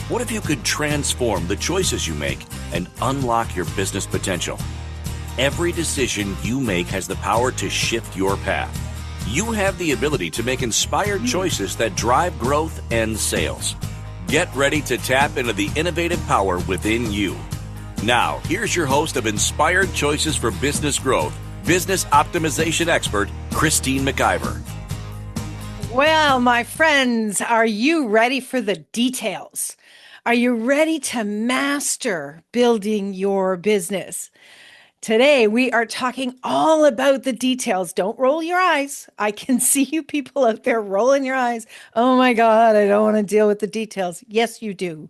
What if you could transform the choices you make and unlock your business potential? Every decision you make has the power to shift your path. You have the ability to make inspired choices that drive growth and sales. Get ready to tap into the innovative power within you. Now, here's your host of Inspired Choices for Business Growth, business optimization expert, Christine McIver. Well, my friends, are you ready for the details? Are you ready to master building your business? Today, we are talking all about the details. Don't roll your eyes. I can see you people out there rolling your eyes. Oh my God, I don't want to deal with the details. Yes, you do.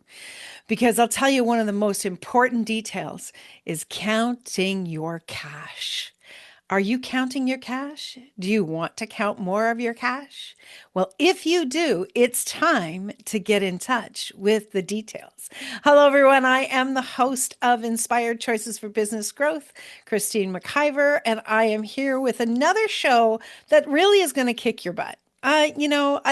Because I'll tell you, one of the most important details is counting your cash. Are you counting your cash? Do you want to count more of your cash? Well, if you do, it's time to get in touch with the details. Hello, everyone. I am the host of Inspired Choices for Business Growth, Christine McIver, and I am here with another show that really is going to kick your butt. I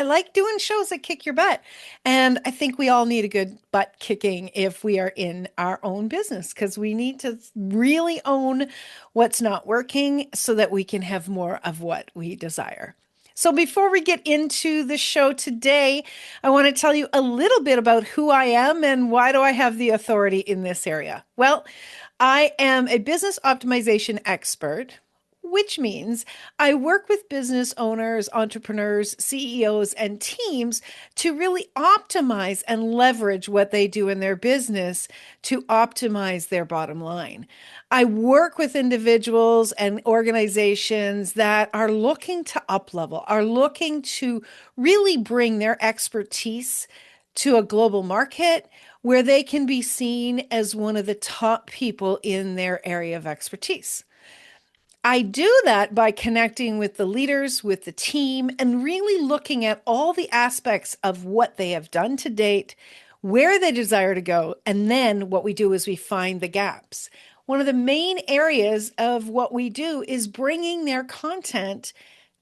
like doing shows that kick your butt. And I think we all need a good butt kicking if we are in our own business, because we need to really own what's not working so that we can have more of what we desire. So before we get into the show today, I want to tell you a little bit about who I am and why do I have the authority in this area. Well, I am a business optimization expert, which means I work with business owners, entrepreneurs, CEOs, and teams to really optimize and leverage what they do in their business to optimize their bottom line. I work with individuals and organizations that are looking to uplevel, are looking to really bring their expertise to a global market where they can be seen as one of the top people in their area of expertise. I do that by connecting with the leaders, with the team, and really looking at all the aspects of what they have done to date, where they desire to go, and then what we do is we find the gaps. One of the main areas of what we do is bringing their content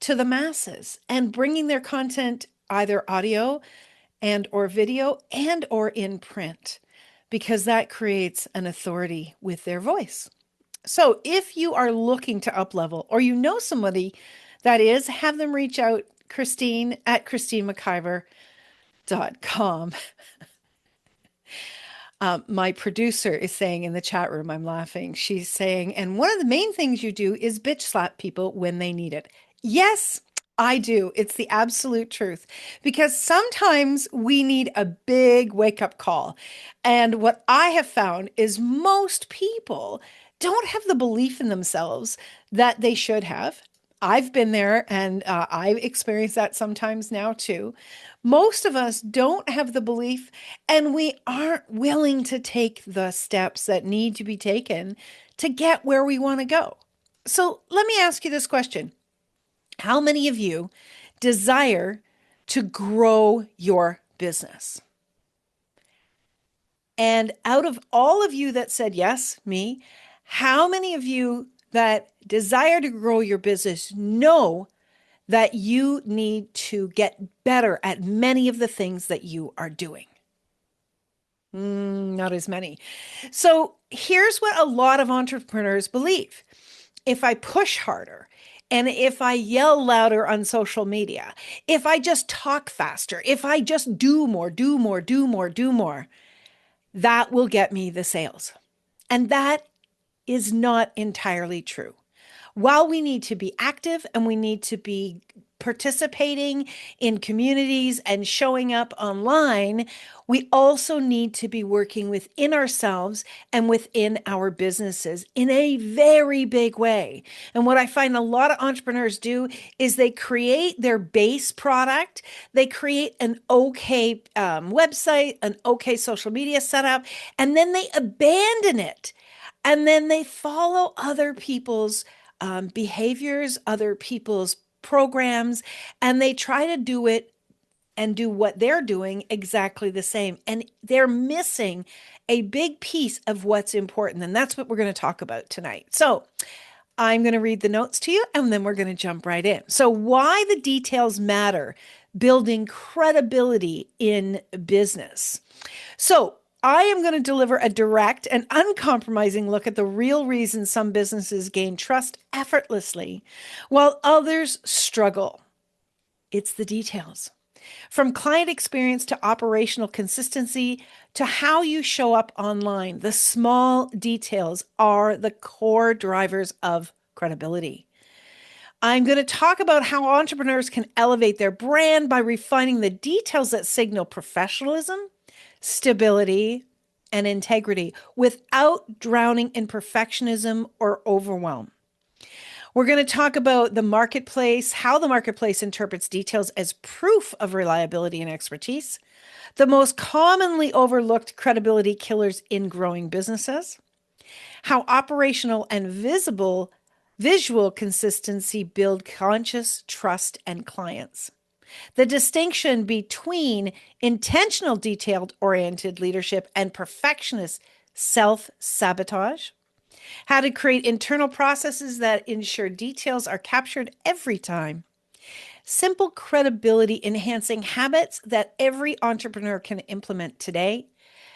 to the masses and bringing their content either audio and or video and or in print, because that creates an authority with their voice. So if you are looking to uplevel or you know somebody that is, have them reach out, Christine at christinemciver.com. My producer is saying in the chat room, I'm laughing. She's saying, and one of the main things you do is bitch slap people when they need it. Yes, I do. It's the absolute truth, because sometimes we need a big wake up call. And what I have found is most people don't have the belief in themselves that they should have. I've been there and I've experienced that sometimes now too. Most of us don't have the belief and we aren't willing to take the steps that need to be taken to get where we want to go. So let me ask you this question. How many of you desire to grow your business? And out of all of you that said yes, me, how many of you that desire to grow your business know that you need to get better at many of the things that you are doing? Not as many. So here's what a lot of entrepreneurs believe. If I push harder, and if I yell louder on social media, if I just talk faster, if I just do more, that will get me the sales. And that is not entirely true. While we need to be active and we need to be participating in communities and showing up online, we also need to be working within ourselves and within our businesses in a very big way. And what I find a lot of entrepreneurs do is they create their base product, they create an okay website, an okay social media setup, and then they abandon it. And then they follow other people's behaviors, other people's programs, and they try to do it and do what they're doing exactly the same. And they're missing a big piece of what's important. And that's what we're going to talk about tonight. So I'm going to read the notes to you and then we're going to jump right in. So why the details matter. building credibility in business. So, I am going to deliver a direct and uncompromising look at the real reasons some businesses gain trust effortlessly while others struggle. It's the details. From client experience to operational consistency to how you show up online, the small details are the core drivers of credibility. I'm going to talk about how entrepreneurs can elevate their brand by refining the details that signal professionalism, stability, and integrity without drowning in perfectionism or overwhelm. We're going to talk about the marketplace, how the marketplace interprets details as proof of reliability and expertise, the most commonly overlooked credibility killers in growing businesses, how operational and visual consistency build conscious trust and clients. The distinction between intentional detail-oriented leadership and perfectionist self-sabotage. How to create internal processes that ensure details are captured every time. Simple credibility enhancing habits that every entrepreneur can implement today.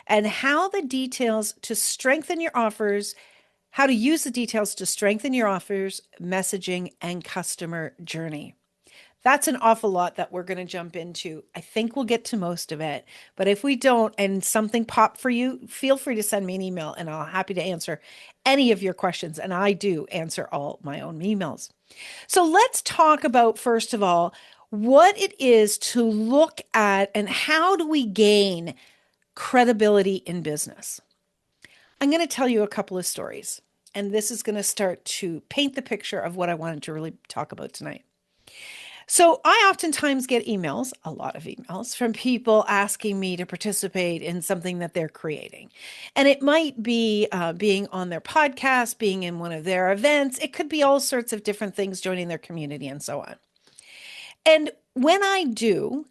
And how to use the details to strengthen your offers, messaging, and customer journey. That's an awful lot that we're going to jump into. I think we'll get to most of it. But if we don't and something popped for you, feel free to send me an email and I'll be happy to answer any of your questions. And I do answer all my own emails. So let's talk about, first of all, what it is to look at and how do we gain credibility in business. I'm going to tell you a couple of stories, and this is going to start to paint the picture of what I wanted to really talk about tonight. So I oftentimes get emails, a lot of emails, from people asking me to participate in something that they're creating. And it might be being on their podcast, being in one of their events. It could be all sorts of different things, joining their community and so on. And when I do,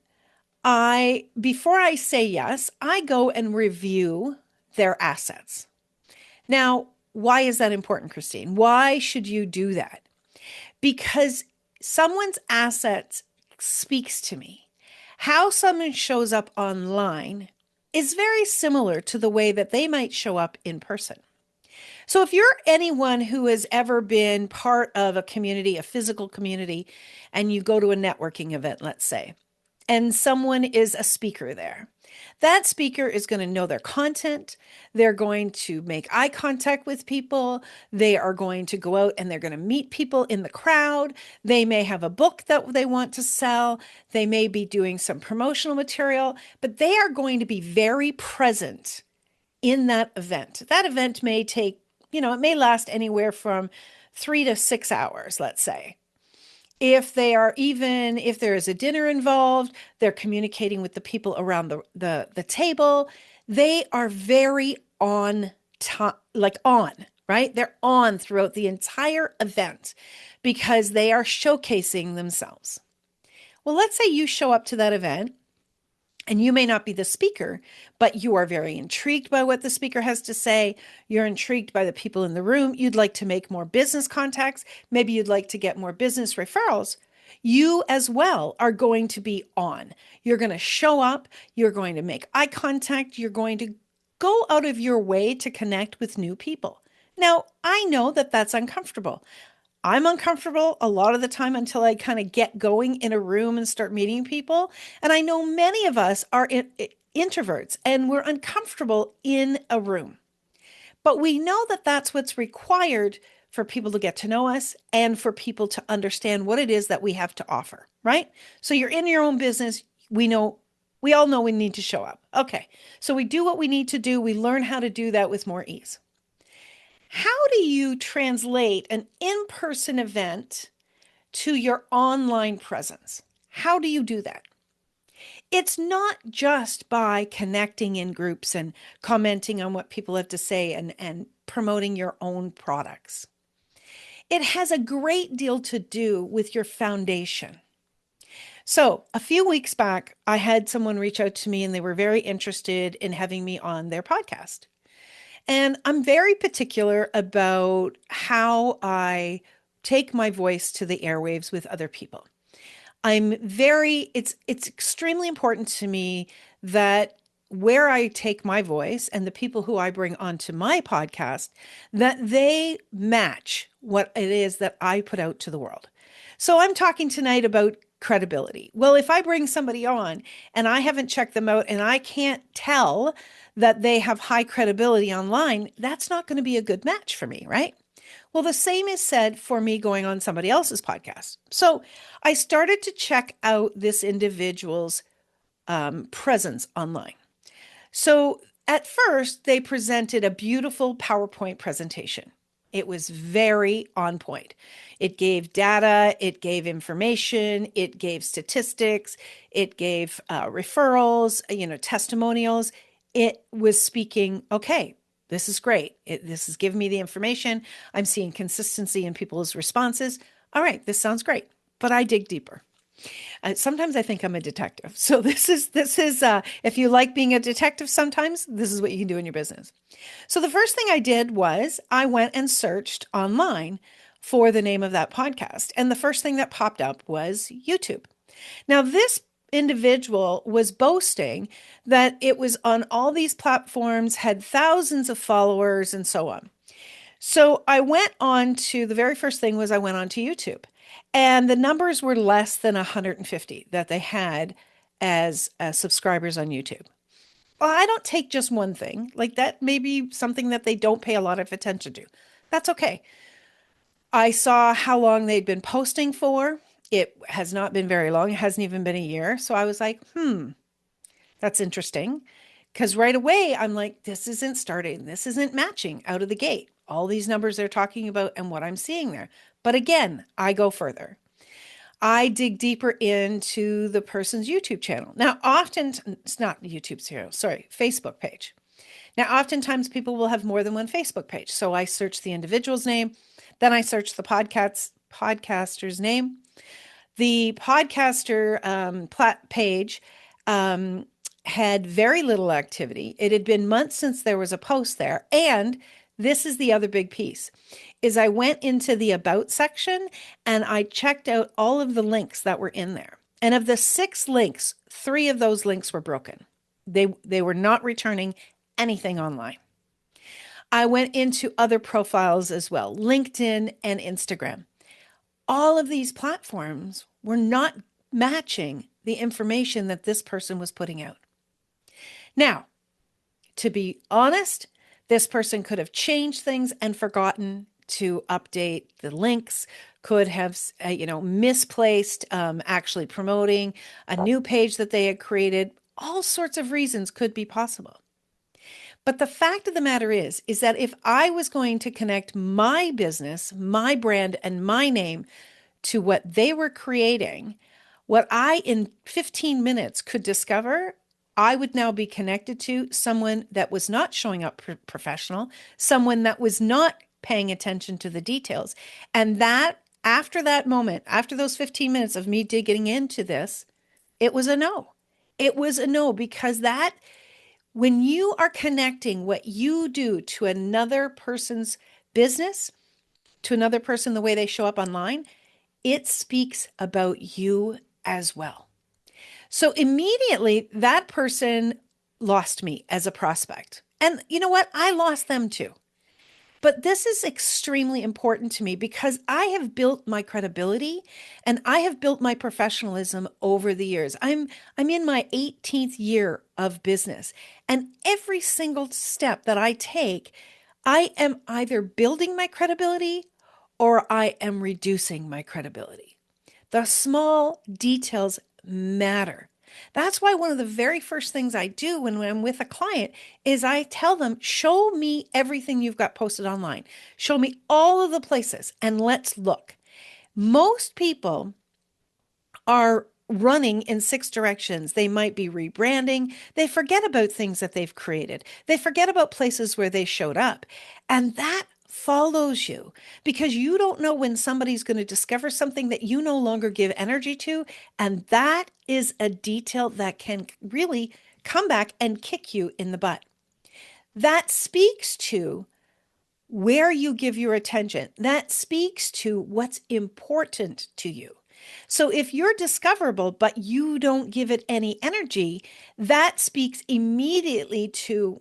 before I say yes, I go and review their assets. Now, why is that important, Christine? Why should you do that? Because someone's assets speaks to me. How someone shows up online is very similar to the way that they might show up in person. So if you're anyone who has ever been part of a community, a physical community, and you go to a networking event, let's say, and someone is a speaker there, that speaker is going to know their content. They're going to make eye contact with people. They are going to go out and they're going to meet people in the crowd. They may have a book that they want to sell. They may be doing some promotional material, but they are going to be very present in that event. That event may take, it may last anywhere from 3 to 6 hours, let's say. If there is a dinner involved, they're communicating with the people around the table. They are very on, right? They're on throughout the entire event because they are showcasing themselves. Well, let's say you show up to that event and you may not be the speaker, but you are very intrigued by what the speaker has to say. You're intrigued by the people in the room. You'd like to make more business contacts. Maybe you'd like to get more business referrals. You as well are going to be on. You're going to show up. You're going to make eye contact. You're going to go out of your way to connect with new people. Now, I know that that's uncomfortable. I'm uncomfortable a lot of the time until I kind of get going in a room and start meeting people. And I know many of us are introverts and we're uncomfortable in a room. But we know that that's what's required for people to get to know us and for people to understand what it is that we have to offer, right? So you're in your own business. We all know we need to show up. Okay. So we do what we need to do. We learn how to do that with more ease. How do you translate an in-person event to your online presence? How do you do that? It's not just by connecting in groups and commenting on what people have to say and promoting your own products. It has a great deal to do with your foundation. So a few weeks back, I had someone reach out to me and they were very interested in having me on their podcast. And I'm very particular about how I take my voice to the airwaves with other people. It's extremely important to me that where I take my voice and the people who I bring onto my podcast, that they match what it is that I put out to the world. So I'm talking tonight about credibility. Well, if I bring somebody on and I haven't checked them out and I can't tell that they have high credibility online, that's not going to be a good match for me, right? Well, the same is said for me going on somebody else's podcast. So I started to check out this individual's presence online. So at first, they presented a beautiful PowerPoint presentation. It was very on point. It gave data, it gave information, it gave statistics, it gave referrals, testimonials. It was speaking, okay, this is great. This is giving me the information. I'm seeing consistency in people's responses. All right, this sounds great. But I dig deeper. Sometimes I think I'm a detective. So this is if you like being a detective sometimes, this is what you can do in your business. So the first thing I did was I went and searched online for the name of that podcast. And the first thing that popped up was YouTube. Now, this individual was boasting that it was on all these platforms, had thousands of followers, and so on. So I went on to the very first thing was I went on to YouTube, and the numbers were less than 150 that they had as subscribers on YouTube. Well, I don't take just one thing like that, may be something that they don't pay a lot of attention to. That's okay. I saw how long they'd been posting for. It has not been very long. It hasn't even been a year. So I was like, that's interesting. Because right away, I'm like, this isn't starting. This isn't matching out of the gate. All these numbers they're talking about and what I'm seeing there. But again, I go further. I dig deeper into the person's YouTube channel. Now, often, it's not YouTube channel, sorry, Facebook page. Now, oftentimes people will have more than one Facebook page. So I search the individual's name, then I search the podcaster's name. The podcaster page had very little activity. It had been months since there was a post there. And this is the other big piece is I went into the about section and I checked out all of the links that were in there. And of the 6 links, 3 of those links were broken. They were not returning anything online. I went into other profiles as well, LinkedIn and Instagram. All of these platforms were not matching the information that this person was putting out. Now, to be honest, this person could have changed things and forgotten to update the links, could have, misplaced actually promoting a new page that they had created. All sorts of reasons could be possible. But the fact of the matter is that if I was going to connect my business, my brand, and my name to what they were creating, what I in 15 minutes could discover, I would now be connected to someone that was not showing up professional, someone that was not paying attention to the details. And that after that moment, after those 15 minutes of me digging into this, it was a no. It was a no because that when you are connecting what you do to another person's business, to another person, the way they show up online, it speaks about you as well. So immediately that person lost me as a prospect. And you know what? I lost them too. But this is extremely important to me because I have built my credibility and I have built my professionalism over the years. I'm in my 18th year of business, and every single step that I take, I am either building my credibility or I am reducing my credibility. The small details matter. That's why one of the very first things I do when I'm with a client is I tell them, show me everything you've got posted online. Show me all of the places and let's look. Most people are running in 6 directions. They might be rebranding. They forget about things that they've created. They forget about places where they showed up. And that follows you because you don't know when somebody's going to discover something that you no longer give energy to. And that is a detail that can really come back and kick you in the butt. That speaks to where you give your attention. That speaks to what's important to you. So if you're discoverable, but you don't give it any energy, that speaks immediately to,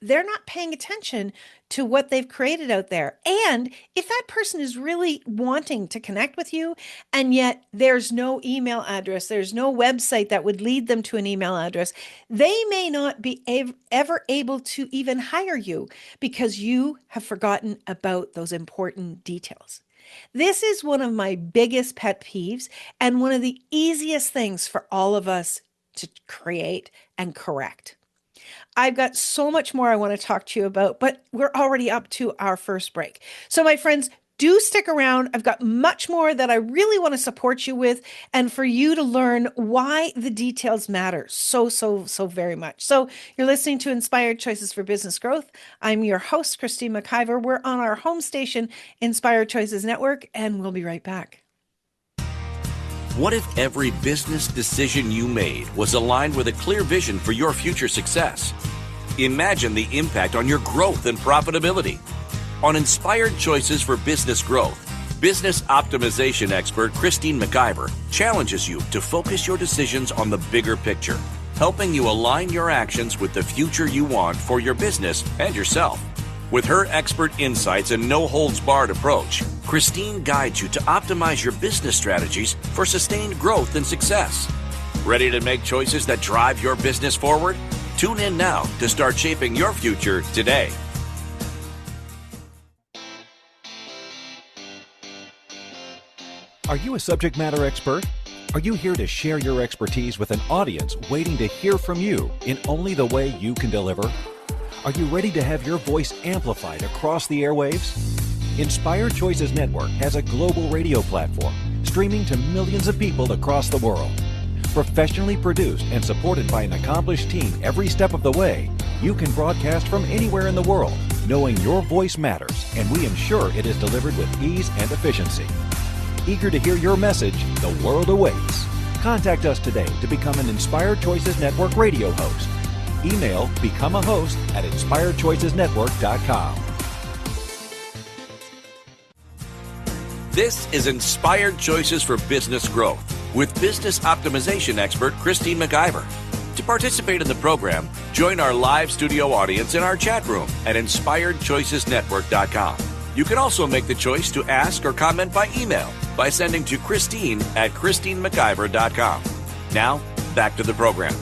they're not paying attention to what they've created out there. And if that person is really wanting to connect with you, and yet there's no email address, there's no website that would lead them to an email address, they may not be ever able to even hire you because you have forgotten about those important details. This is one of my biggest pet peeves and one of the easiest things for all of us to create and correct. I've got so much more I want to talk to you about, but we're already up to our first break. So, my friends, do stick around. I've got much more that I really want to support you with and for you to learn why the details matter so very much. So, you're listening to Inspired Choices for Business Growth. I'm your host, Christine McIver. We're on our home station, Inspired Choices Network, and we'll be right back. What if every business decision you made was aligned with a clear vision for your future success? Imagine the impact on your growth and profitability. On Inspired Choices for Business Growth, business optimization expert Christine McIver challenges you to focus your decisions on the bigger picture, helping you align your actions with the future you want for your business and yourself. With her expert insights and no-holds-barred approach, Christine guides you to optimize your business strategies for sustained growth and success. Ready to make choices that drive your business forward? Tune in now to start shaping your future today. Are you a subject matter expert? Are you here to share your expertise with an audience waiting to hear from you in only the way you can deliver? Are you ready to have your voice amplified across the airwaves? Inspired Choices Network has a global radio platform streaming to millions of people across the world. Professionally produced and supported by an accomplished team every step of the way, you can broadcast from anywhere in the world, knowing your voice matters, and we ensure it is delivered with ease and efficiency. Eager to hear your message, the world awaits. Contact us today to become an Inspired Choices Network radio host. Email become a host at inspiredchoicesnetwork.com. This is Inspired Choices for Business Growth with business optimization expert Christine McIver. To participate in the program, join our live studio audience in our chat room at inspiredchoicesnetwork.com. You can also make the choice to ask or comment by email by sending to Christine at christinemciver.com. Now, back to the program.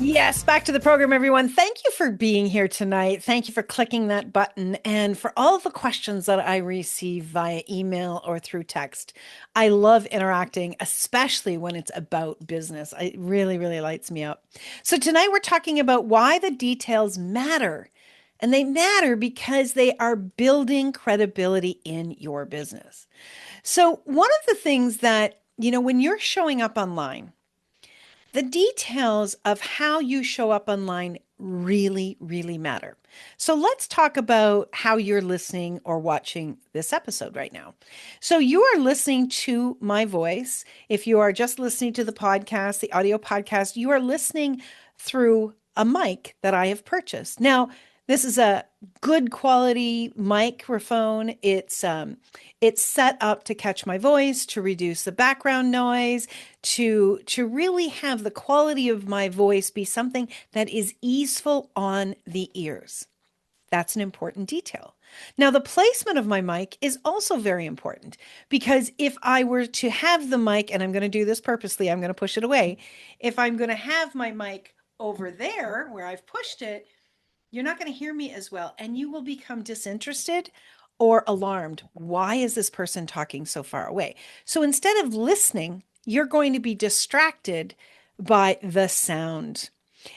Yes, back to the program, everyone. Thank you for being here tonight. Thank you for clicking that button and for all of the questions that I receive via email or through text. I love interacting, especially when it's about business. It really, really lights me up. So tonight we're talking about why the details matter. And they matter because they are building credibility in your business. So one of the things that, when you're showing up online, the details of how you show up online really, really matter. So let's talk about how you're listening or watching this episode right now. So you are listening to my voice. If you are just listening to the podcast, the audio podcast, you are listening through a mic that I have purchased. Now, this is a good quality microphone. It's set up to catch my voice, to reduce the background noise, to really have the quality of my voice be something that is easeful on the ears. That's an important detail. Now, the placement of my mic is also very important because if I were to have the mic, and I'm going to do this purposely, I'm going to push it away. If I'm going to have my mic over there where I've pushed it, you're not going to hear me as well, and you will become disinterested or alarmed. Why is this person talking so far away? So instead of listening, you're going to be distracted by the sound.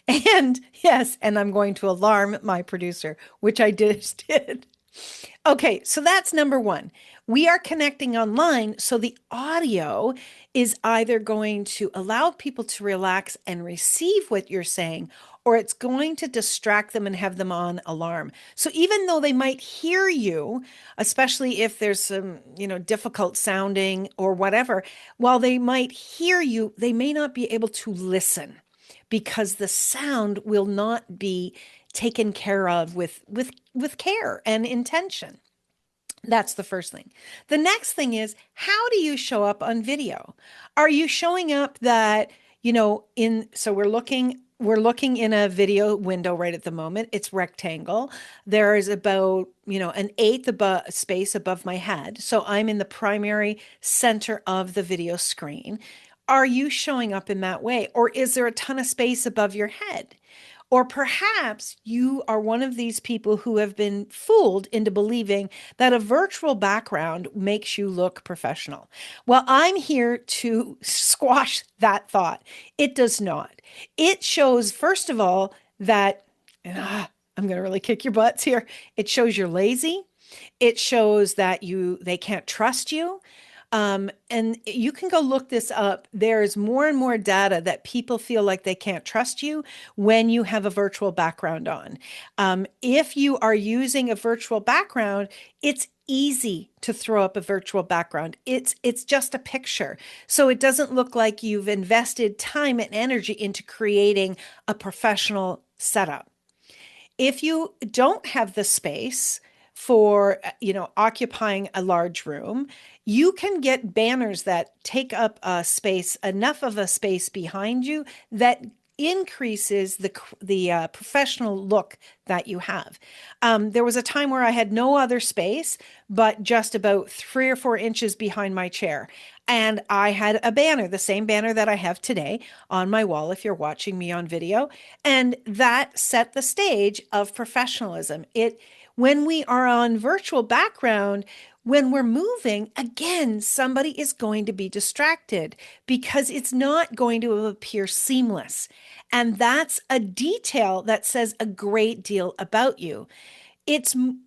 And yes, and I'm going to alarm my producer, which I just did. Okay, so that's number one. We are connecting online, so the audio is either going to allow people to relax and receive what you're saying, or it's going to distract them and have them on alarm. So even though they might hear you, especially if there's some, difficult sounding or whatever, while they might hear you, they may not be able to listen because the sound will not be taken care of with care and intention. That's the first thing. The next thing is, how do you show up on video? Are you showing up that, so we're looking in a video window right at the moment. It's rectangle. There is about, an eighth above space above my head. So I'm in the primary center of the video screen. Are you showing up in that way? Or is there a ton of space above your head? Or perhaps you are one of these people who have been fooled into believing that a virtual background makes you look professional. Well, I'm here to squash that thought. It does not. It shows, first of all, that, I'm going to really kick your butts here. It shows you're lazy. It shows that they can't trust you. And you can go look this up. There's more and more data that people feel like they can't trust you when you have a virtual background on. If you are using a virtual background, it's easy to throw up a virtual background. It's just a picture. So it doesn't look like you've invested time and energy into creating a professional setup. If you don't have the space for, occupying a large room, you can get banners that take up a space, enough of a space behind you that increases the professional look that you have. There was a time where I had no other space but just about 3 or 4 inches behind my chair. And I had a banner, the same banner that I have today on my wall, if you're watching me on video. And that set the stage of professionalism. When we are on virtual background, when we're moving, again, somebody is going to be distracted because it's not going to appear seamless. And that's a detail that says a great deal about you.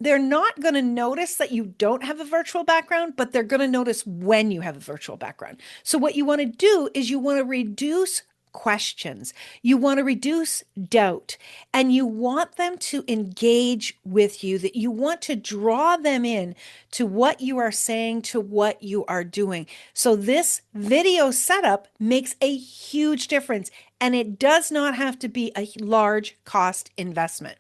They're not going to notice that you don't have a virtual background, but they're going to notice when you have a virtual background. So what you want to do is you want to reduce questions. You want to reduce doubt, and you want them to engage with you, that you want to draw them in to what you are saying, to what you are doing. So this video setup makes a huge difference, and it does not have to be a large cost investment.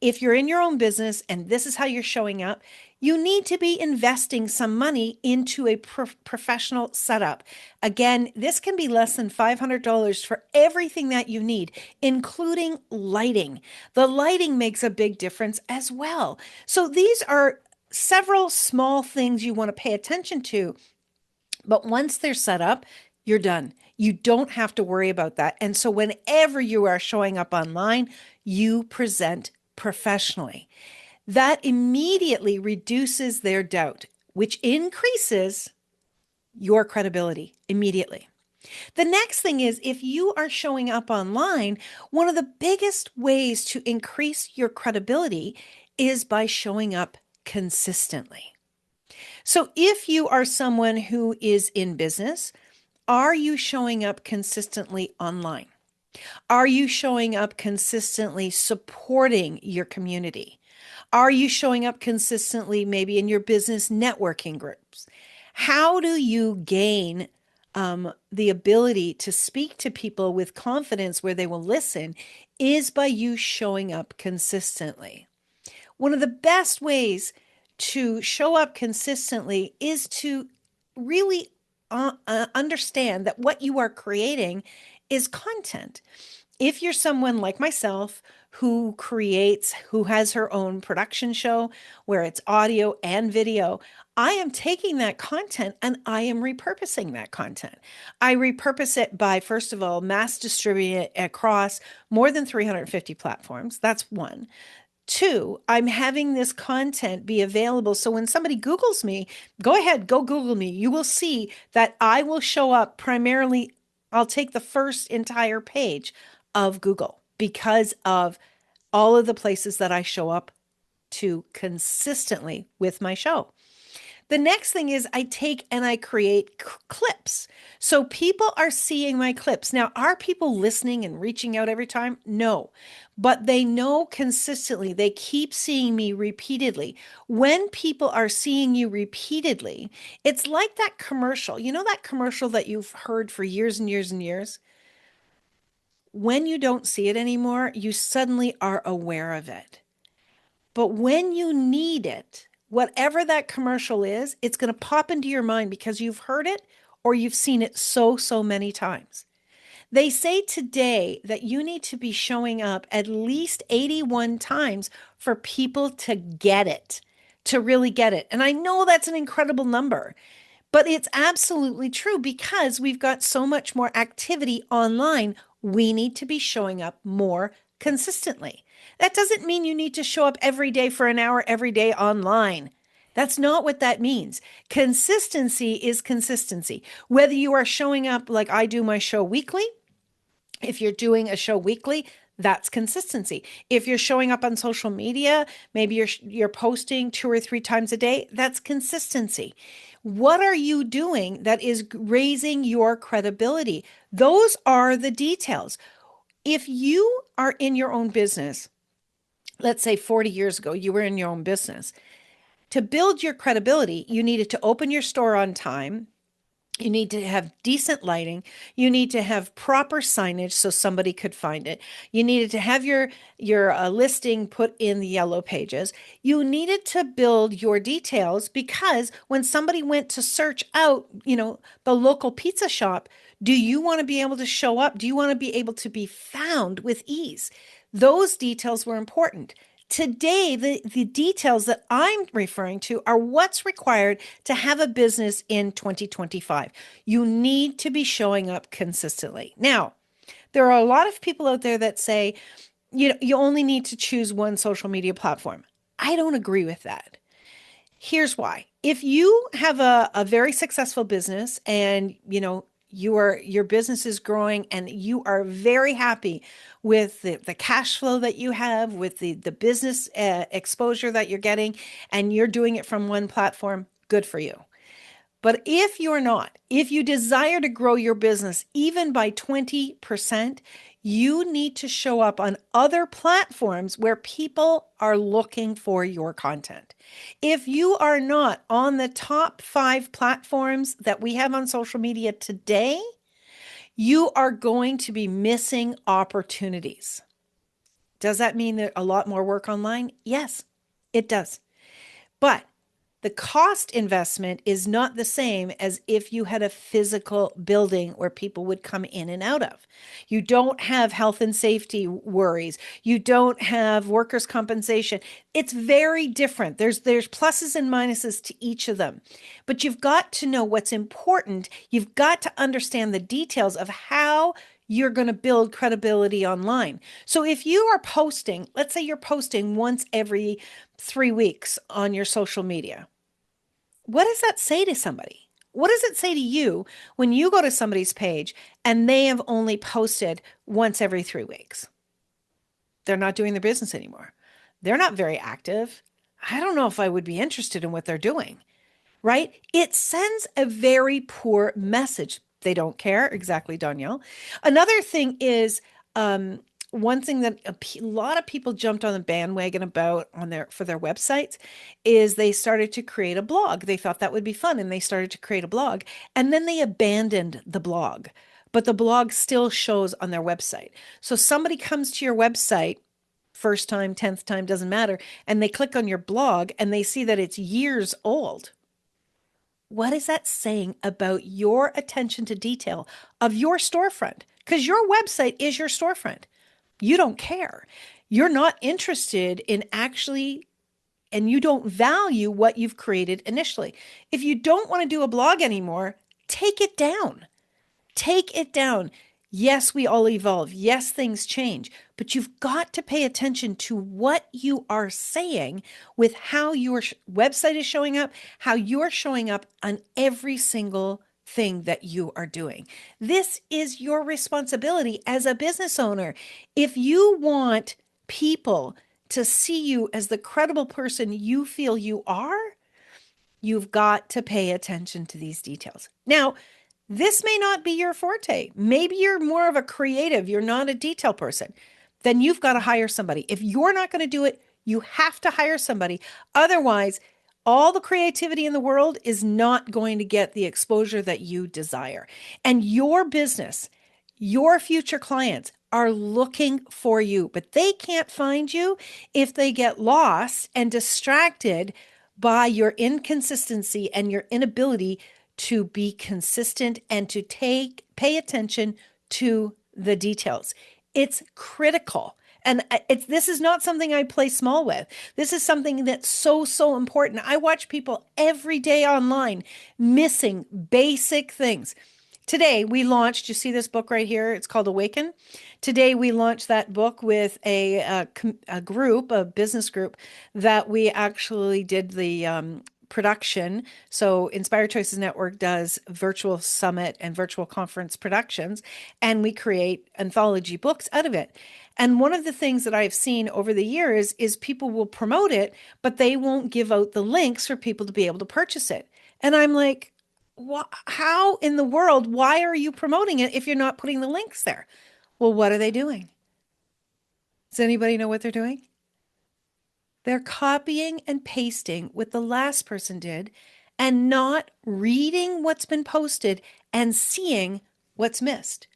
If you're in your own business and this is how you're showing up, you need to be investing some money into a professional setup. Again, this can be less than $500 for everything that you need, including lighting. The lighting makes a big difference as well. So these are several small things you want to pay attention to. But once they're set up, you're done. You don't have to worry about that. And so whenever you are showing up online, you present professionally. That immediately reduces their doubt, which increases your credibility immediately. The next thing is, if you are showing up online, one of the biggest ways to increase your credibility is by showing up consistently. So if you are someone who is in business, are you showing up consistently online? Are you showing up consistently supporting your community? Are you showing up consistently maybe in your business networking groups? How do you gain the ability to speak to people with confidence where they will listen is by you showing up consistently. One of the best ways to show up consistently is to really understand that what you are creating is content. If you're someone like myself who has her own production show where it's audio and video, I am taking that content and I am repurposing that content. I repurpose it by, first of all, mass distributing it across more than 350 platforms. That's one. Two, I'm having this content be available. So when somebody Googles me, go ahead, go Google me. You will see that I will show up primarily. I'll take the first entire page of Google because of all of the places that I show up to consistently with my show. The next thing is I take and I create clips. So people are seeing my clips. Now, are people listening and reaching out every time? No, but they know consistently. They keep seeing me repeatedly. When people are seeing you repeatedly, it's like that commercial. You know that commercial that you've heard for years and years and years? When you don't see it anymore, you suddenly are aware of it. But when you need it, whatever that commercial is, it's going to pop into your mind because you've heard it or you've seen it so many times. They say today that you need to be showing up at least 81 times for people to get it, to really get it. And I know that's an incredible number, but it's absolutely true because we've got so much more activity online. We need to be showing up more consistently. That doesn't mean you need to show up every day for an hour every day online. That's not what that means. Consistency is consistency. Whether you are showing up like I do my show weekly, if you're doing a show weekly, that's consistency. If you're showing up on social media, maybe you're posting 2 or 3 times a day, that's consistency. What are you doing that is raising your credibility? Those are the details. If you are in your own business, let's say 40 years ago, you were in your own business. To build your credibility, you needed to open your store on time. You need to have decent lighting. You need to have proper signage so somebody could find it. You needed to have your listing put in the yellow pages. You needed to build your details because when somebody went to search out, the local pizza shop, do you want to be able to show up? Do you want to be able to be found with ease? Those details were important. Today, the details that I'm referring to are what's required to have a business in 2025. You need to be showing up consistently. Now, there are a lot of people out there that say, you only need to choose one social media platform. I don't agree with that. Here's why. If you have a very successful business and, your business is growing and you are very happy with the cash flow that you have, with the business exposure that you're getting, and you're doing it from one platform, good for you. But if you're not, if you desire to grow your business even by 20%, you need to show up on other platforms where people are looking for your content. If you are not on the top 5 platforms that we have on social media today, you are going to be missing opportunities. Does that mean that a lot more work online? Yes, it does. But the cost investment is not the same as if you had a physical building where people would come in and out of. You don't have health and safety worries. You don't have workers' compensation. It's very different. There's pluses and minuses to each of them. But you've got to know what's important. You've got to understand the details of how you're going to build credibility online. So if you are posting, let's say you're posting once every 3 weeks on your social media, what does that say to somebody? What does it say to you when you go to somebody's page and they have only posted once every 3 weeks? They're not doing their business anymore. They're not very active. I don't know if I would be interested in what they're doing, right? It sends a very poor message. They don't care. Exactly, Danielle. Another thing is, one thing that a lot of people jumped on the bandwagon about for their websites is they started to create a blog. They thought that would be fun and they started to create a blog, and then they abandoned the blog, but the blog still shows on their website. So somebody comes to your website, first time, 10th time, doesn't matter, and they click on your blog and they see that it's years old. What is that saying about your attention to detail of your storefront? Because your website is your storefront. You don't care. You're not interested in actually, and you don't value what you've created initially. If you don't want to do a blog anymore, take it down. Take it down. Yes, we all evolve. Yes, things change, but you've got to pay attention to what you are saying with how your website is showing up, how you're showing up on every single thing that you are doing. This is your responsibility as a business owner. If you want people to see you as the credible person you feel you are, you've got to pay attention to these details. Now, this may not be your forte. Maybe you're more of a creative. You're not a detail person. Then you've got to hire somebody. If you're not going to do it, you have to hire somebody. Otherwise, all the creativity in the world is not going to get the exposure that you desire. And your business, your future clients are looking for you, but they can't find you if they get lost and distracted by your inconsistency and your inability to be consistent and to pay attention to the details. It's critical. And this is not something I play small with. This is something that's so important. I watch people every day online missing basic things. Today we launched, you see this book right here? It's called Awaken. Today we launched that book with a group, a business group, that we actually did the production. So Inspired Choices Network does virtual summit and virtual conference productions, and we create anthology books out of it. And one of the things that I've seen over the years is people will promote it, but they won't give out the links for people to be able to purchase it. And I'm like, how in the world, why are you promoting it if you're not putting the links there? Well, what are they doing? Does anybody know what they're doing? They're copying and pasting what the last person did and not reading what's been posted and seeing what's missed,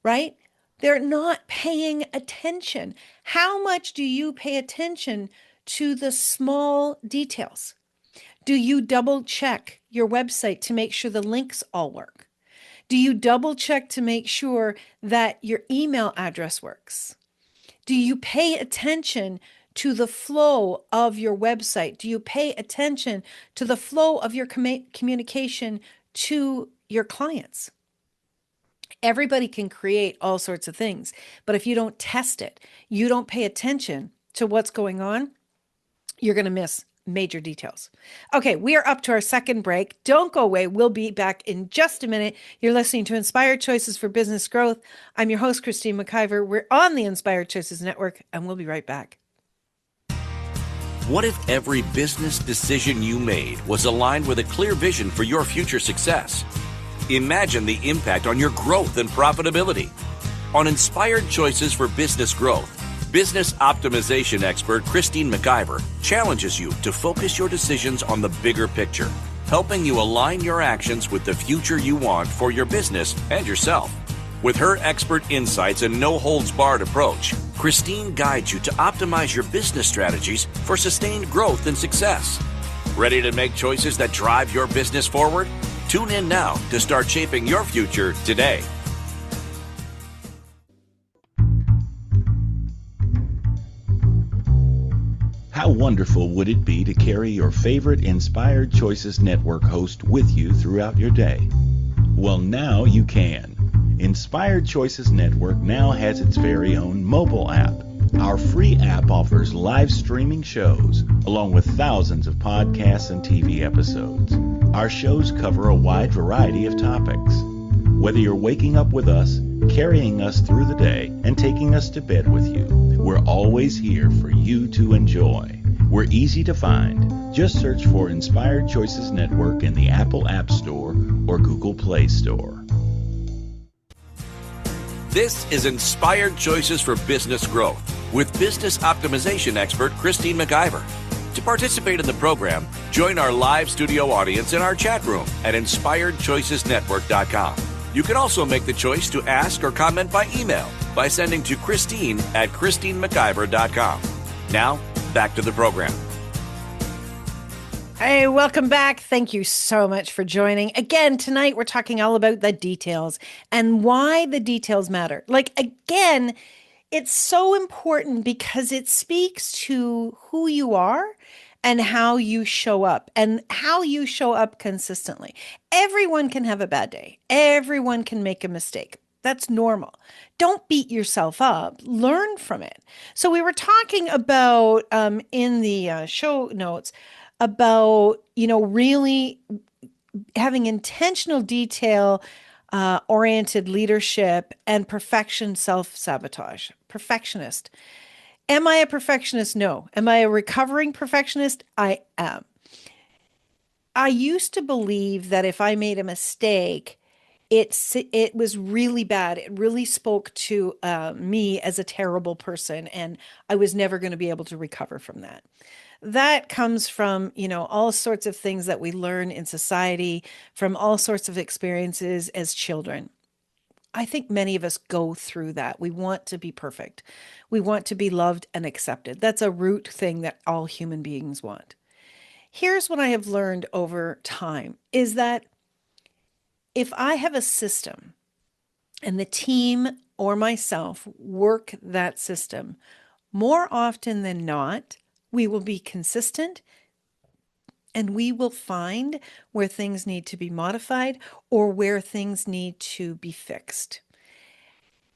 right? They're not paying attention. How much do you pay attention to the small details? Do you double check your website to make sure the links all work? Do you double check to make sure that your email address works? Do you pay attention to the flow of your website? Do you pay attention to the flow of your communication to your clients? Everybody can create all sorts of things, but if you don't test it, you don't pay attention to what's going on, you're going to miss major details. Okay, we are up to our second break. Don't go away. We'll be back in just a minute. You're listening to Inspired Choices for Business Growth. I'm your host, Christine McIver. We're on the Inspired Choices Network, and we'll be right back. What if every business decision you made was aligned with a clear vision for your future success? Imagine the impact on your growth and profitability. On Inspired Choices for Business Growth, business optimization expert Christine McIver challenges you to focus your decisions on the bigger picture, helping you align your actions with the future you want for your business and yourself. With her expert insights and no-holds-barred approach, Christine guides you to optimize your business strategies for sustained growth and success. Ready to make choices that drive your business forward? Tune in now to start shaping your future today. How wonderful would it be to carry your favorite Inspired Choices Network host with you throughout your day? Well, now you can. Inspired Choices Network now has its very own mobile app. Our free app offers live streaming shows, along with thousands of podcasts and TV episodes. Our shows cover a wide variety of topics. Whether you're waking up with us, carrying us through the day, and taking us to bed with you, we're always here for you to enjoy. We're easy to find. Just search for Inspired Choices Network in the Apple App Store or Google Play Store. This is Inspired Choices for Business Growth with business optimization expert Christine McIver. To participate in the program, join our live studio audience in our chat room at inspiredchoicesnetwork.com. You can also make the choice to ask or comment by email by sending to Christine@ChristineMcIver.com. Now, back to the program. Hey, welcome back. Thank you so much for joining. Again, tonight we're talking all about the details and why the details matter. Again, it's so important because it speaks to who you are and how you show up consistently. Everyone can have a bad day. Everyone can make a mistake. That's normal. Don't beat yourself up. Learn from it. So we were talking about in the show notes about, really having intentional detail oriented leadership and perfection self-sabotage. Perfectionist. Am I a perfectionist? No. Am I a recovering perfectionist? I am. I used to believe that if I made a mistake, it was really bad. It really spoke to me as a terrible person, and I was never going to be able to recover from that. That comes from, all sorts of things that we learn in society, from all sorts of experiences as children. I think many of us go through that. We want to be perfect. We want to be loved and accepted. That's a root thing that all human beings want. Here's what I have learned over time is that if I have a system and the team or myself work that system, more often than not, we will be consistent and we will find where things need to be modified or where things need to be fixed.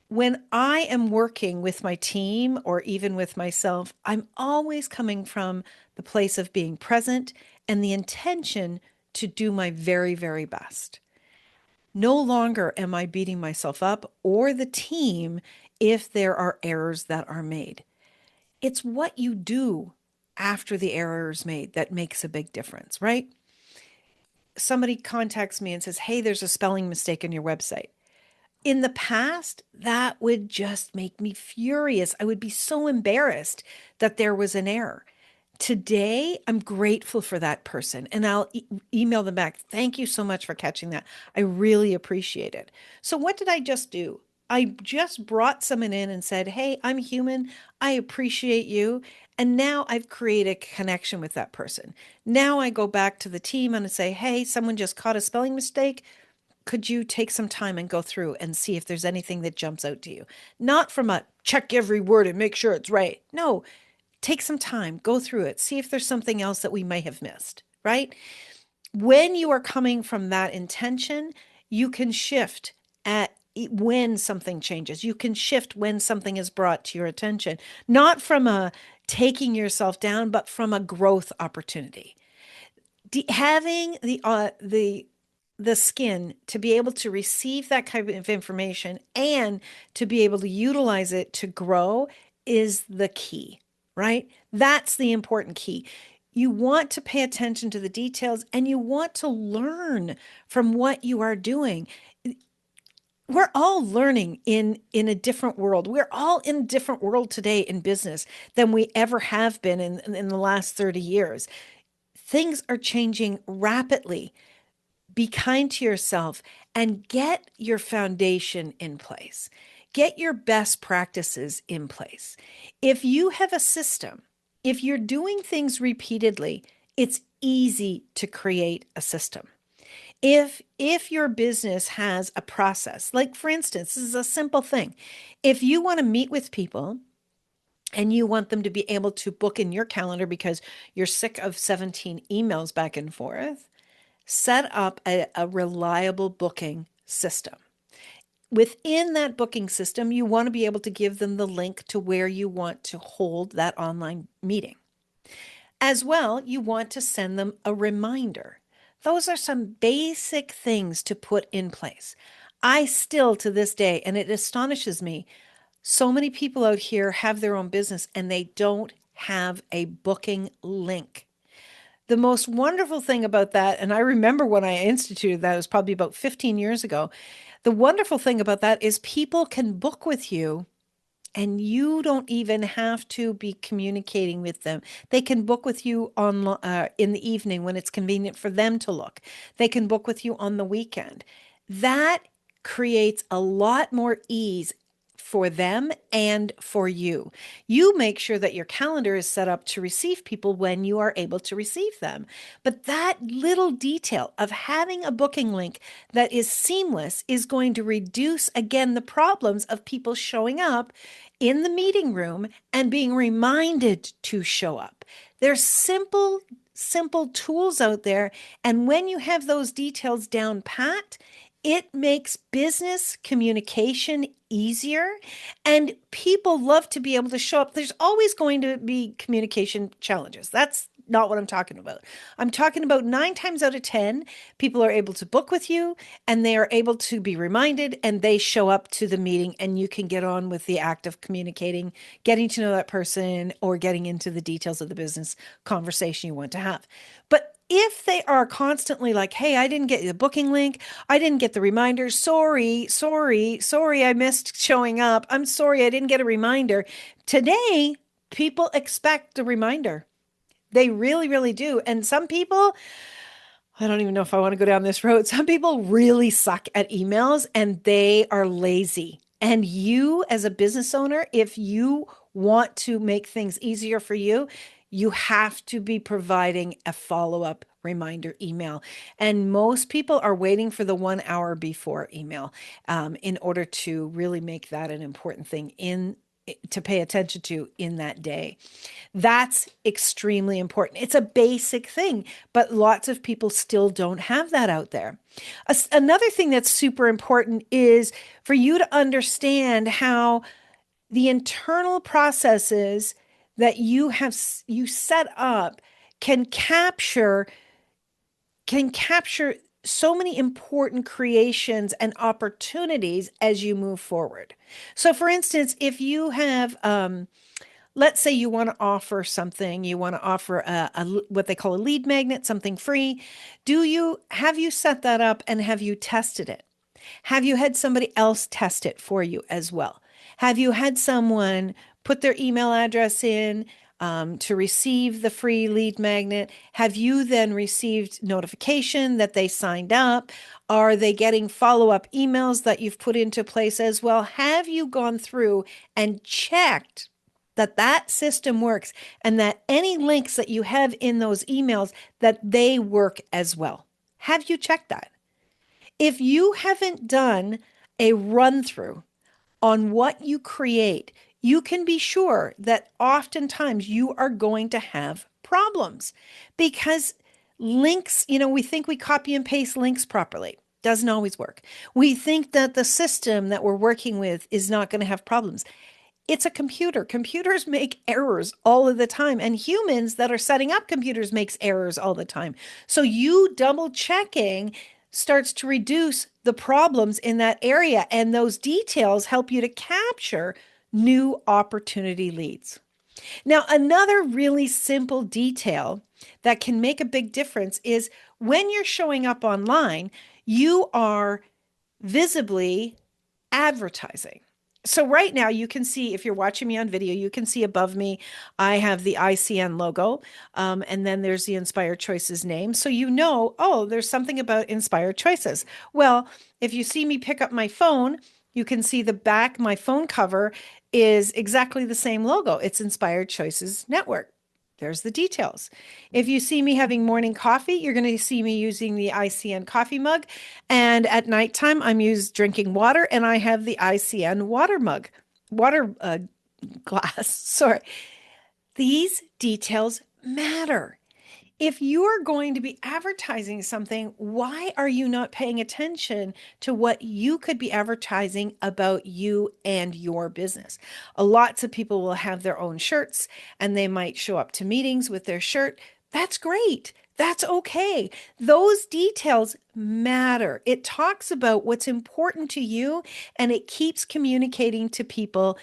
When I am working with my team or even with myself, I'm always coming from the place of being present and the intention to do my very, very best. No longer am I beating myself up or the team if there are errors that are made. It's what you do after the error is made that makes a big difference, right? Somebody contacts me and says, "Hey, there's a spelling mistake on your website." In the past, that would just make me furious. I would be so embarrassed that there was an error. Today, I'm grateful for that person and I'll email them back. "Thank you so much for catching that. I really appreciate it." So, what did I just do? I just brought someone in and said, "Hey, I'm human. I appreciate you." And now I've created a connection with that person. Now I go back to the team and I say, "Hey, someone just caught a spelling mistake. Could you take some time and go through and see if there's anything that jumps out to you?" Not from a check every word and make sure it's right. No, take some time, go through it, see if there's something else that we may have missed, right? When you are coming from that intention, you can shift at when something changes. You can shift when something is brought to your attention, not from a taking yourself down, but from a growth opportunity. Having the skin to be able to receive that kind of information and to be able to utilize it to grow is the key, right? That's the important key. You want to pay attention to the details and you want to learn from what you are doing. We're all learning in a different world. We're all in a different world today in business than we ever have been in the last 30 years. Things are changing rapidly. Be kind to yourself and get your foundation in place. Get your best practices in place. If you have a system, if you're doing things repeatedly, it's easy to create a system. If your business has a process, like for instance, this is a simple thing. If you want to meet with people and you want them to be able to book in your calendar because you're sick of 17 emails back and forth, set up a reliable booking system. Within that booking system, you want to be able to give them the link to where you want to hold that online meeting. As well, you want to send them a reminder. Those are some basic things to put in place. I still, to this day, and it astonishes me, so many people out here have their own business and they don't have a booking link. The most wonderful thing about that, and I remember when I instituted that, it was probably about 15 years ago. The wonderful thing about that is people can book with you and you don't even have to be communicating with them. They can book with you on in the evening when it's convenient for them to look. They can book with you on the weekend. That creates a lot more ease for them and for you. You make sure that your calendar is set up to receive people when you are able to receive them. But that little detail of having a booking link that is seamless is going to reduce, again, the problems of people showing up in the meeting room and being reminded to show up. There's simple tools out there. And when you have those details down pat, it makes business communication easier and people love to be able to show up. There's always going to be communication challenges. That's not what I'm talking about. I'm talking about 9 times out of 10, people are able to book with you and they are able to be reminded and they show up to the meeting and you can get on with the act of communicating, getting to know that person or getting into the details of the business conversation you want to have. But if they are constantly like, "Hey, I didn't get the booking link. I didn't get the reminder. Sorry, I missed showing up. I'm sorry, I didn't get a reminder." Today, people expect a reminder. They really, really do. And some people, I don't even know if I want to go down this road. Some people really suck at emails and they are lazy. And you, as a business owner, if you want to make things easier for you, you have to be providing a follow-up reminder email. And most people are waiting for the 1 hour before email in order to really make that an important thing to pay attention to in that day. That's extremely important. It's a basic thing, but lots of people still don't have that out there. Another thing that's super important is for you to understand how the internal processes that you set up can capture so many important creations and opportunities as you move forward. So for instance, if you have, let's say you want to offer something, you want to offer what they call a lead magnet, something free. Have you set that up and have you tested it? Have you had somebody else test it for you as well? Have you had someone put their email address in to receive the free lead magnet? Have you then received notification that they signed up? Are they getting follow-up emails that you've put into place as well? Have you gone through and checked that system works and that any links that you have in those emails, that they work as well? Have you checked that? If you haven't done a run-through on what you create, you can be sure that oftentimes you are going to have problems because links, we think we copy and paste links properly. Doesn't always work. We think that the system that we're working with is not going to have problems. It's a computer. Computers make errors all of the time, and humans that are setting up computers makes errors all the time. So you double checking starts to reduce the problems in that area, and those details help you to capture new opportunity leads. Now, another really simple detail that can make a big difference is when you're showing up online, you are visibly advertising. So right now you can see, if you're watching me on video, you can see above me, I have the ICN logo, and then there's the Inspired Choices name. So there's something about Inspired Choices. Well, if you see me pick up my phone, you can see the back, my phone cover is exactly the same logo. It's Inspired Choices Network. There's the details. If you see me having morning coffee, you're going to see me using the ICN coffee mug. And at nighttime, I'm drinking water, and I have the ICN water glass. Sorry. These details matter. If you are going to be advertising something, why are you not paying attention to what you could be advertising about you and your business? Lots of people will have their own shirts and they might show up to meetings with their shirt. That's great. That's okay. Those details matter. It talks about what's important to you, and it keeps communicating to people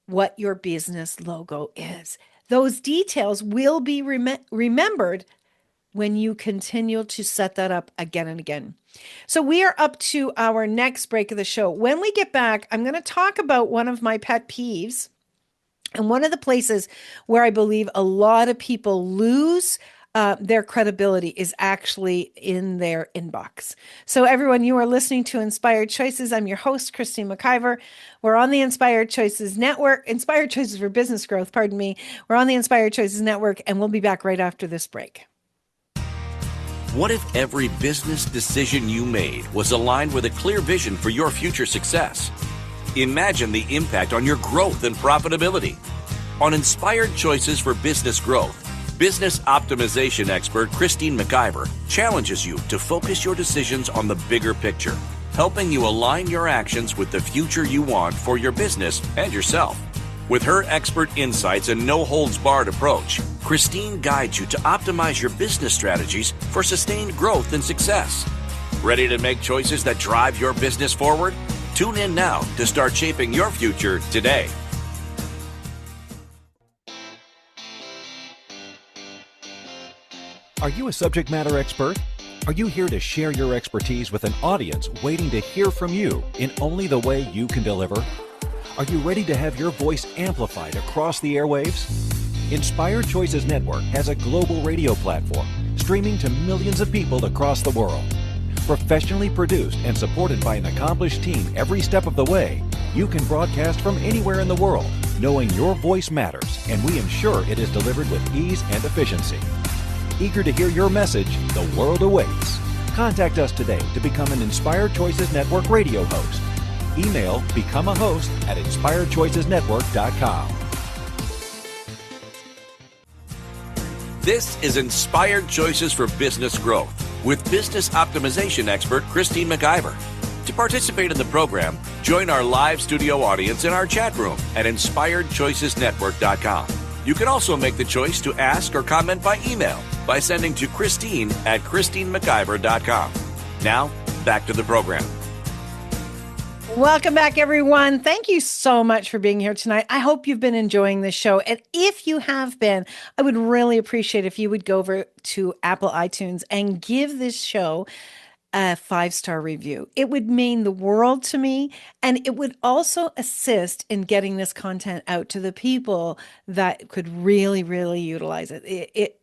what your business logo is. Those details will be remembered when you continue to set that up again and again. So we are up to our next break of the show. When we get back, I'm going to talk about one of my pet peeves and one of the places where I believe a lot of people lose their credibility is actually in their inbox. So everyone, you are listening to Inspired Choices. I'm your host, Christine McIver. We're on the Inspired Choices Network, Inspired Choices for Business Growth, pardon me. We're on the Inspired Choices Network, and we'll be back right after this break. What if every business decision you made was aligned with a clear vision for your future success? Imagine the impact on your growth and profitability. On Inspired Choices for Business Growth, business optimization expert Christine McIver challenges you to focus your decisions on the bigger picture, helping you align your actions with the future you want for your business and yourself. With her expert insights and no-holds-barred approach, Christine guides you to optimize your business strategies for sustained growth and success. Ready to make choices that drive your business forward? Tune in now to start shaping your future today. Are you a subject matter expert? Are you here to share your expertise with an audience waiting to hear from you in only the way you can deliver? Are you ready to have your voice amplified across the airwaves? Inspired Choices Network has a global radio platform streaming to millions of people across the world. Professionally produced and supported by an accomplished team every step of the way, You can broadcast from anywhere in the world, knowing your voice matters, and we ensure it is delivered with ease and efficiency. Eager to hear your message, the world awaits. Contact us today to become an Inspired Choices Network radio host. Email become a host at inspiredchoicesnetwork.com. This is Inspired Choices for Business Growth with business optimization expert Christine McIver. To participate in the program, join our live studio audience in our chat room at inspiredchoicesnetwork.com. You can also make the choice to ask or comment by email by sending to Christine at christinemciver.com. Now, back to the program. Welcome back, everyone. Thank you so much for being here tonight. I hope you've been enjoying this show. And if you have been, I would really appreciate if you would go over to Apple iTunes and give this show a 5-star review. It would mean the world to me, and it would also assist in getting this content out to the people that could really, really utilize it. It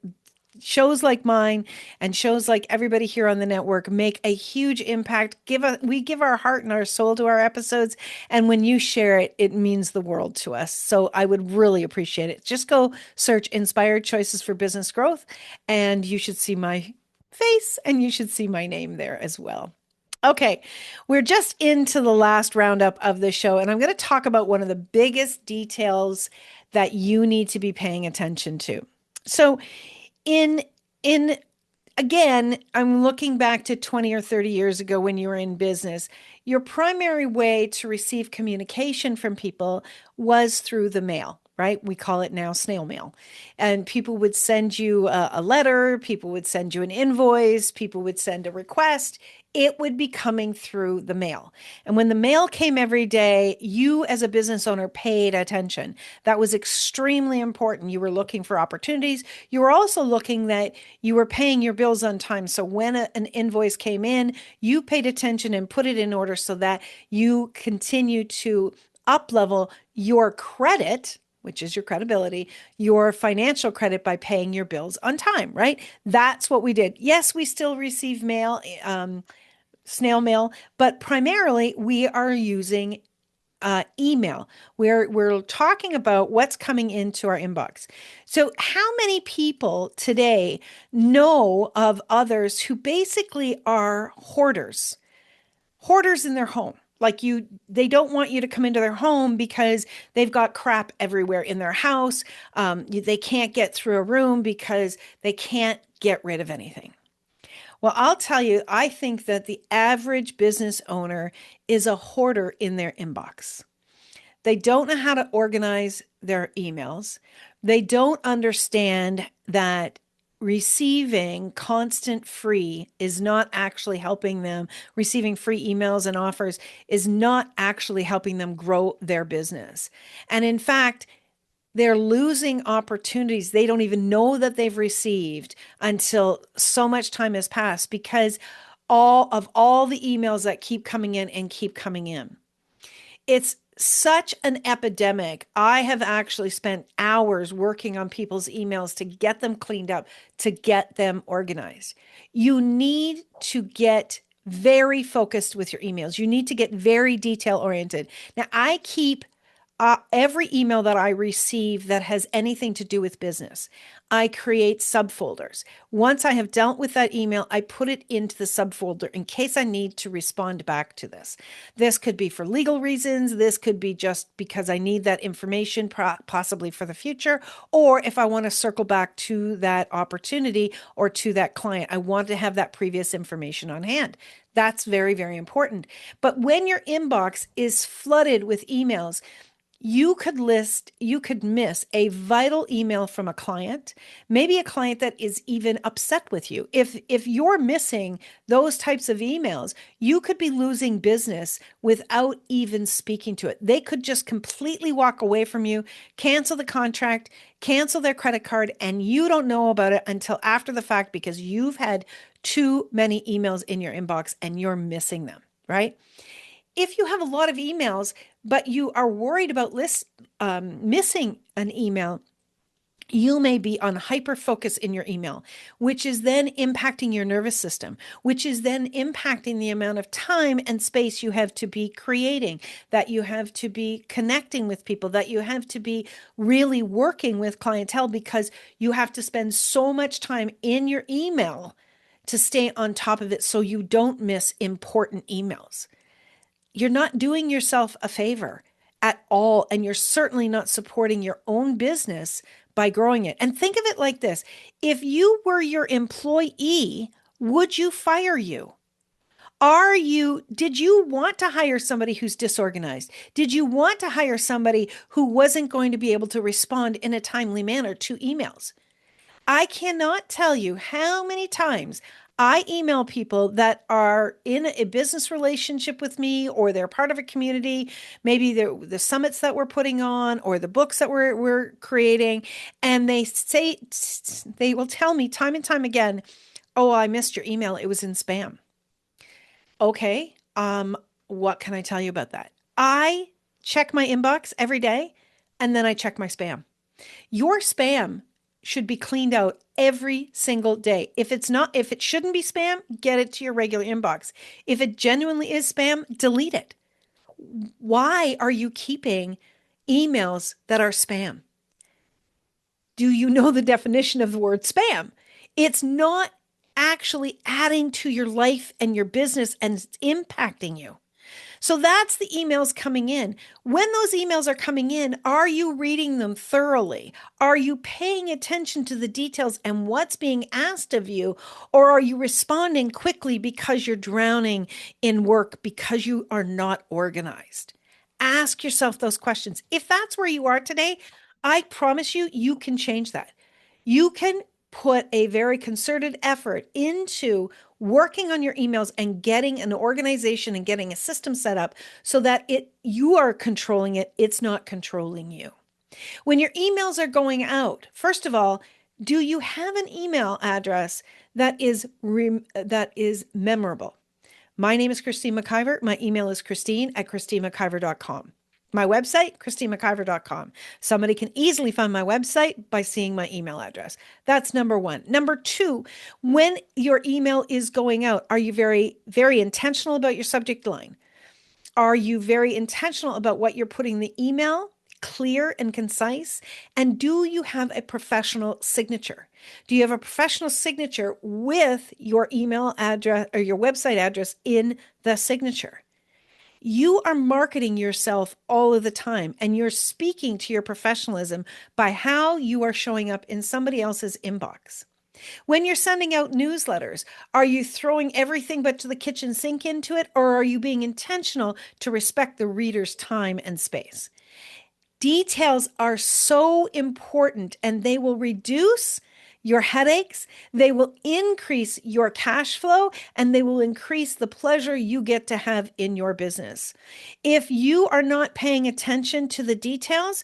shows like mine and shows like everybody here on the network make a huge impact. We give our heart and our soul to our episodes, and when you share it, it means the world to us. So I would really appreciate it. Just go search Inspired Choices for Business Growth, and you should see my face and you should see my name there as well. Okay, we're just into the last roundup of the show, and I'm going to talk about one of the biggest details that you need to be paying attention to. So again, I'm looking back to 20 or 30 years ago when you were in business. Your primary way to receive communication from people was through the mail, right? We call it now snail mail. And people would send you a letter, people would send you an invoice, people would send a request. It would be coming through the mail. And when the mail came every day, you as a business owner paid attention. That was extremely important. You were looking for opportunities. You were also looking that you were paying your bills on time. So when an invoice came in, you paid attention and put it in order so that you continue to up-level your credit, which is your credibility, your financial credit by paying your bills on time, right? That's what we did. Yes, we still receive mail, snail mail, but primarily we are using email. We're talking about what's coming into our inbox. So how many people today know of others who basically are hoarders in their home? Like they don't want you to come into their home because they've got crap everywhere in their house. They can't get through a room because they can't get rid of anything. Well, I'll tell you, I think that the average business owner is a hoarder in their inbox. They don't know how to organize their emails. They don't understand that receiving constant free is not actually helping them. Receiving free emails and offers is not actually helping them grow their business. And in fact, they're losing opportunities they don't even know that they've received until so much time has passed because all the emails that keep coming in and keep coming in. It's such an epidemic. I have actually spent hours working on people's emails to get them cleaned up, to get them organized. You need to get very focused with your emails. You need to get very detail oriented. Now, I keep every email that I receive that has anything to do with business, I create subfolders. Once I have dealt with that email, I put it into the subfolder in case I need to respond back to this. This could be for legal reasons. This could be just because I need that information possibly for the future, or if I want to circle back to that opportunity or to that client, I want to have that previous information on hand. That's very, very important. But when your inbox is flooded with emails, you could miss a vital email from a client, maybe a client that is even upset with you. If you're missing those types of emails, you could be losing business without even speaking to it. They could just completely walk away from you, cancel the contract, cancel their credit card, and you don't know about it until after the fact because you've had too many emails in your inbox and you're missing them, right? If you have a lot of emails, but you are worried about missing an email, You may be on hyper focus in your email, which is then impacting your nervous system, which is then impacting the amount of time and space you have to be creating, that you have to be connecting with people, that you have to be really working with clientele, because you have to spend so much time in your email to stay on top of it so you don't miss important emails. You're not doing yourself a favor at all. And you're certainly not supporting your own business by growing it. And think of it like this. If you were your employee, would you fire you? Did you want to hire somebody who's disorganized? Did you want to hire somebody who wasn't going to be able to respond in a timely manner to emails? I cannot tell you how many times I email people that are in a business relationship with me, or they're part of a community, maybe the summits that we're putting on or the books that we're creating. And they will tell me time and time again, oh, I missed your email. It was in spam. Okay. What can I tell you about that? I check my inbox every day, and then I check my spam. Your spam should be cleaned out every single day. If it shouldn't be spam, get it to your regular inbox. If it genuinely is spam, delete it. Why are you keeping emails that are spam? Do you know the definition of the word spam? It's not actually adding to your life and your business, and it's impacting you. So that's the emails coming in. When those emails are coming in, are you reading them thoroughly? Are you paying attention to the details and what's being asked of you? Or are you responding quickly because you're drowning in work, because you are not organized? Ask yourself those questions. If that's where you are today, I promise you, you can change that. You can put a very concerted effort into working on your emails and getting an organization and getting a system set up so that you are controlling it. It's not controlling you. When your emails are going out, first of all, do you have an email address that is memorable? My name is Christine McIver. My email is Christine@ChristineMcIver.com. My website, ChristineMcIver.com. Somebody can easily find my website by seeing my email address. That's number one. Number two, when your email is going out, are you very, very intentional about your subject line? Are you very intentional about what you're putting in the email? Clear and concise? And do you have a professional signature? Do you have a professional signature with your email address or your website address in the signature? You are marketing yourself all of the time, and you're speaking to your professionalism by how you are showing up in somebody else's inbox. When you're sending out newsletters, are you throwing everything but to the kitchen sink into it, or are you being intentional to respect the reader's time and space? Details are so important, and they will reduce your headaches, they will increase your cash flow, and they will increase the pleasure you get to have in your business. If you are not paying attention to the details,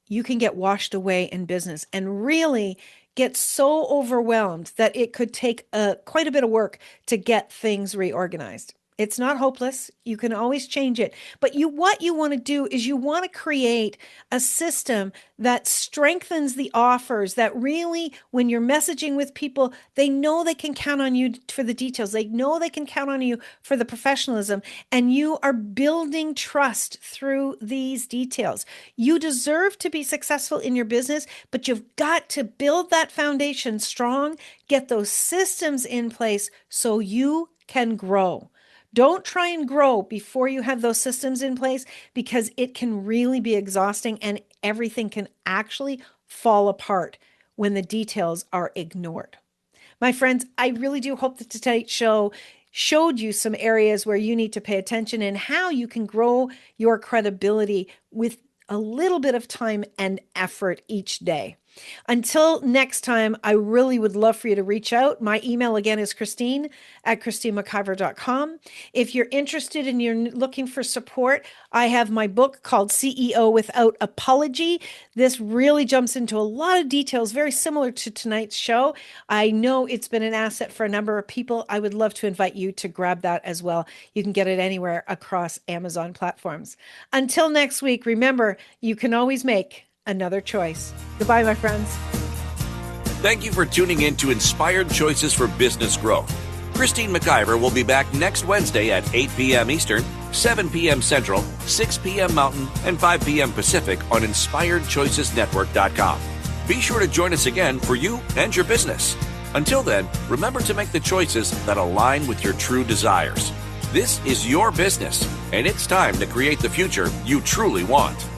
you can get washed away in business and really get so overwhelmed that it could take quite a bit of work to get things reorganized. It's not hopeless. You can always change it. But what you want to do is you want to create a system that strengthens the offers, that really, when you're messaging with people, they know they can count on you for the details. They know they can count on you for the professionalism, and you are building trust through these details. You deserve to be successful in your business, but you've got to build that foundation strong, get those systems in place so you can grow. Don't try and grow before you have those systems in place, because it can really be exhausting and everything can actually fall apart when the details are ignored. My friends, I really do hope that today's show showed you some areas where you need to pay attention and how you can grow your credibility with a little bit of time and effort each day. Until next time, I really would love for you to reach out. My email again is Christine@ChristineMcIver.com. If you're interested and you're looking for support, I have my book called CEO Without Apology. This really jumps into a lot of details, very similar to tonight's show. I know it's been an asset for a number of people. I would love to invite you to grab that as well. You can get it anywhere across Amazon platforms. Until next week, remember, you can always make another choice. Goodbye, my friends. Thank you for tuning in to Inspired Choices for Business Growth. Christine McIver will be back next Wednesday at 8 p.m. Eastern, 7 p.m. Central, 6 p.m. Mountain, and 5 p.m. Pacific on InspiredChoicesNetwork.com. Be sure to join us again for you and your business. Until then, remember to make the choices that align with your true desires. This is your business, and it's time to create the future you truly want.